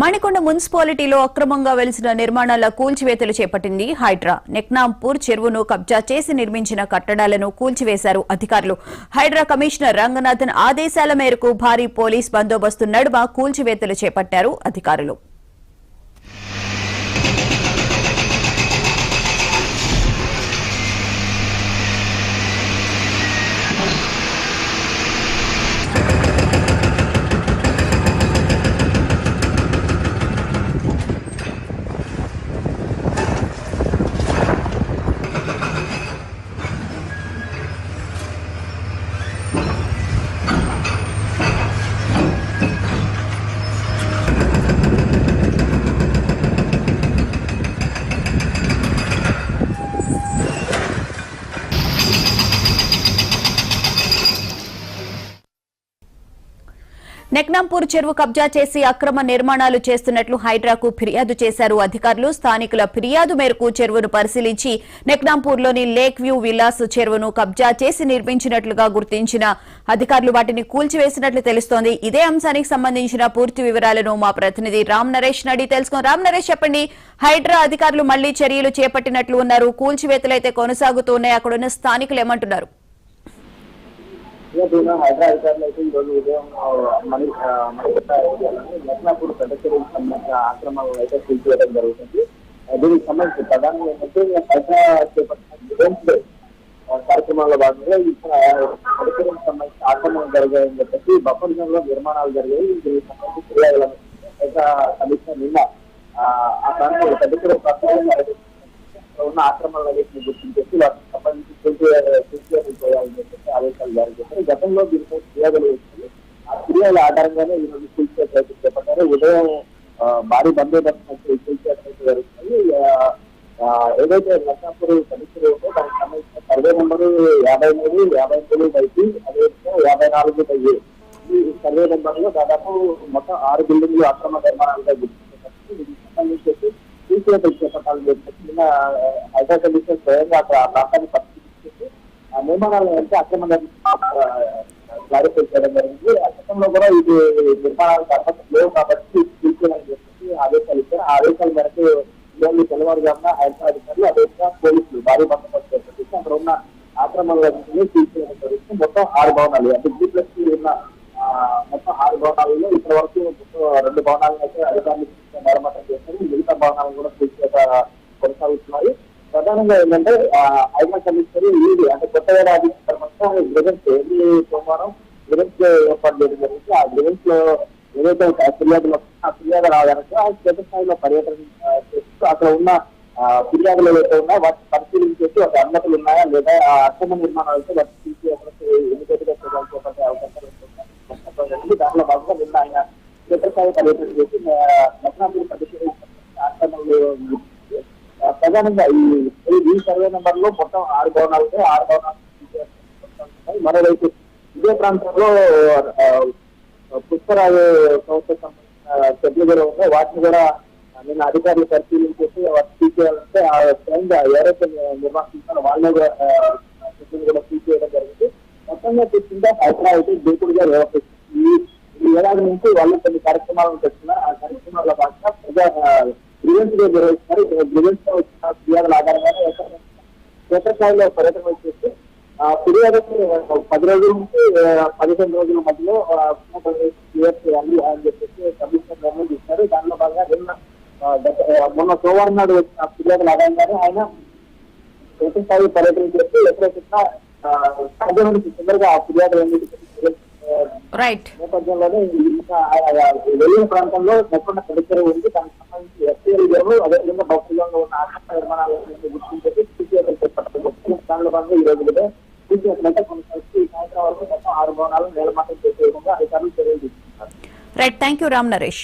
మణికొండ మున్సిపాలిటీలో అక్రమంగా వెలిసిన నిర్మాణాల కూల్చివేతలు చేపట్టింది హైడ్రా. నెక్నాంపూర్ చెరువును కబ్జా చేసి నిర్మించిన కట్టడాలను కూల్చివేశారు అధికారులు. హైడ్రా కమిషనర్ రంగనాథన్ ఆదేశాల మేరకు భారీ పోలీస్ బందోబస్తు నడుమ కూల్చివేతలు చేపట్టారు అధికారులు. నెక్నాంపూర్ చెరువు కబ్జా చేసి అక్రమ నిర్మాణాలు చేస్తున్నట్లు హైడ్రాకు ఫిర్యాదు చేశారు అధికారులు. స్థానికుల ఫిర్యాదు మేరకు చెరువును పరిశీలించి నెక్నాంపూర్లోని లేక్ వ్యూ విలాస్ చెరువును కబ్జా చేసి నిర్మించినట్లుగా గుర్తించిన అధికారులు వాటిని కూల్చివేసినట్లు తెలుస్తోంది. ఇదే అంశానికి సంబంధించిన పూర్తి వివరాలను మా ప్రతినిధి రామ్ నరేష్ అడిగి తెలుసుకున్నాం. రామ్ నరేష్, చెప్పండి, హైడ్రా అధికారులు మళ్లీ చర్యలు చేపట్టినట్లు ఉన్నారు, కూల్చివేతలైతే కొనసాగుతున్నాయి, అక్కడున్న స్థానికులు ఏమంటున్నారు? హైడ్రా అధికారులు అయితే ఈ రోజు ఉదయం నెక్నాపూర్ పెద్ద చెరువుకు సంబంధించిన ఆక్రమణలు అయితే కూల్చివేయడం జరుగుతుంది. దీనికి సంబంధించి ప్రధానంగా ఏంటంటే హైడ్రా చేపట్టిన డిఫెన్స్ డే కార్యక్రమంలో భాగంగా ఇక్కడ పెద్ద చెరువుకు సంబంధించిన ఆక్రమణలు జరిగాయని చెప్పేసి బఫర్ జోన్ లో నిర్మాణాలు జరిగాయి. దీనికి సంబంధించి ఫిర్యాదులను హైడ్రా కమిషనర్ నిన్న ఆ ప్రాంతంలో పెద్ద చెరువు ప్రాంతంలో ఉన్న ఆక్రమణలు అన్నింటిని గుర్తించేసి వాటికి సంబంధించి చేయాలని చెప్పేసి ఆదేశాలు జారీ చేశారు. గతంలో దీనిపై ఫిర్యాదులు వచ్చింది. ఆ ఫిర్యాదుల ఆధారంగానే ఈ రోజు కూల్చే ప్రయత్నం చేపట్టారు. ఉదయం భారీ బందోబస్తు కూల్చే ప్రయత్నం జరుగుతుంది. ఏదైతే నెక్నాపూర్ కమిషనర్ ఉందో దానికి సంబంధించిన సర్వే నెంబరు 53, 53 బైకి, అదేవిధంగా 54 ఈ సర్వే నెంబర్ లో దాదాపు మొత్తం 6 బిల్డింగ్లు అక్రమ నిర్మాణాలుగా గుర్తించారు. దీనికి సంబంధించి కూల్చివేతలు చేపట్టాలని చెప్పేసి నిన్న హైడ్రా కమిషనర్ స్వయంగా అక్కడ ఆ ప్రాంతాన్ని పరిశీలించేసి ఆ నిర్మాణాలను అంటే అక్రమ క్లారిఫై చేయడం జరిగింది. ఆ చట్టంలో కూడా ఇది నిర్మాణాలకు అనుమతి లేవు కాబట్టి కూల్చేయాలని చెప్పేసి ఆదేశాలు ఇచ్చారు. ఆ ఆదేశాల మేరకు ఇవన్నీ తెల్లవారుజామున హైడ్రా అధికారులు అదేవిధంగా పోలీసులు భారీ బందోబస్తు ఏర్పడితే అక్కడ ఉన్న ఆక్రమణలన్నీ కూల్చేయడం జరుగుతుంది. మొత్తం 6 భవనాలు అంటే G+C ఉన్న మొత్తం 6 భవనాలలో ఇప్పటి వరకు 2 భవనాలను అయితే అధికారులు మరమ్మతం చేస్తారు. మిగతా భవనాలను కూడా పూర్తిగా కొనసాగుతున్నాయి. ప్రధానంగా ఏంటంటే హైడ్రా కమిషనర్ ఇది అంటే కొత్త ఏడాది తర్వాత గ్రివెన్స్ సోమవారం గ్రివెన్స్ ఏర్పాటు చేయడం జరిగింది. ఆ గ్రివెన్స్ లో ఏదైతే ఫిర్యాదులు ఆ ఫిర్యాదులు ఆధారంగా క్షేత్రస్థాయిలో పర్యటన చేస్తూ అక్కడ ఉన్న ఫిర్యాదులు ఏవైతే ఉన్నాయో వాటిని పరిశీలించేసి ఒక అనుమతులు ఉన్నాయా లేదా ఆ అక్రమ నిర్మాణాలతో వాటిని తీసి ఎన్నికలుగా చేపట్టే అవకాశాలు ఉంటుంది. దానిలో భాగంగా నిన్న ఆయన క్షేత్రస్థాయి పర్యటన చేసి నెక్నాపూర్ పరిస్థితి ఆక్రమణలు ప్రధానంగా ఈ సర్వే నెంబర్ లో మొత్తం 6 భవనాలు ఉంటాయి. 6 భవనాలు మరోవైపు ఇదే ప్రాంతంలో పుష్కరాజు సంస్థ సంబంధించిన చెట్లు కూడా ఉన్నాయి. వాటిని కూడా నిన్న అధికారులు పరిశీలించేసి వాటిని తీసేయాలంటే ఆ స్వయంగా ఎవరైతే నిర్వహిస్తున్నారో వాళ్ళే చెట్లను కూడా తీసేయడం జరిగింది. మొత్తంగా చూస్తుంటే హైడ్రా అయితే దూకుడుగా వ్యవహరిస్తుంది. ఈ ఏడాది నుంచి వాళ్ళు కొన్ని కార్యక్రమాలను పెట్టుకున్నారు. ఆ కార్యక్రమాల భాగంగా ప్రజా గ్రివెన్స్ గా నిర్వహిస్తున్నారు. గ్రివెన్స్ లో వచ్చిన ఫిర్యాదుల ఆధారంగానే క్షేత్రస్థాయిలో పర్యటన చేసి ఫిర్యాదు 10 రోజుల నుంచి 15 రోజుల మధ్యలో క్లియర్ చేయాలి అని చెప్పేసి కమిషనర్ నిర్ణయం తీసుకున్నారు. దానిలో భాగంగా మొన్న సోమవారం నాడు వచ్చిన ఫిర్యాదుల ఆధారంగానే ఆయన క్షేత్రస్థాయి పర్యటన చేసి ఎప్పుడైతే తొందరగా ఆ ఫిర్యాదులన్నిటికీ నేపథ్యంలోనే వెళ్ళిన ప్రాంతంలో నెక్కొండ పెద్ద ఉంది. దానికి సంబంధించి ఎస్టీఎల్ జోన్లు అదేవిధంగా భక్తులంలో ఉన్న ఆక్రమణ నిర్మాణాలను గుర్తించేసి కూల్చివేతలు చేపట్టారు. దానిలో భాగంగా ఈ రోజు కూడా కూల్చివేతలంటే కొనసాగి సాయంత్రం వరకు మొత్తం 6 భవనాలను నేలమాటం చేసే విధంగా అధికారులు చర్యలు తీసుకుంటున్నారు. Right, thank you Ram Naresh.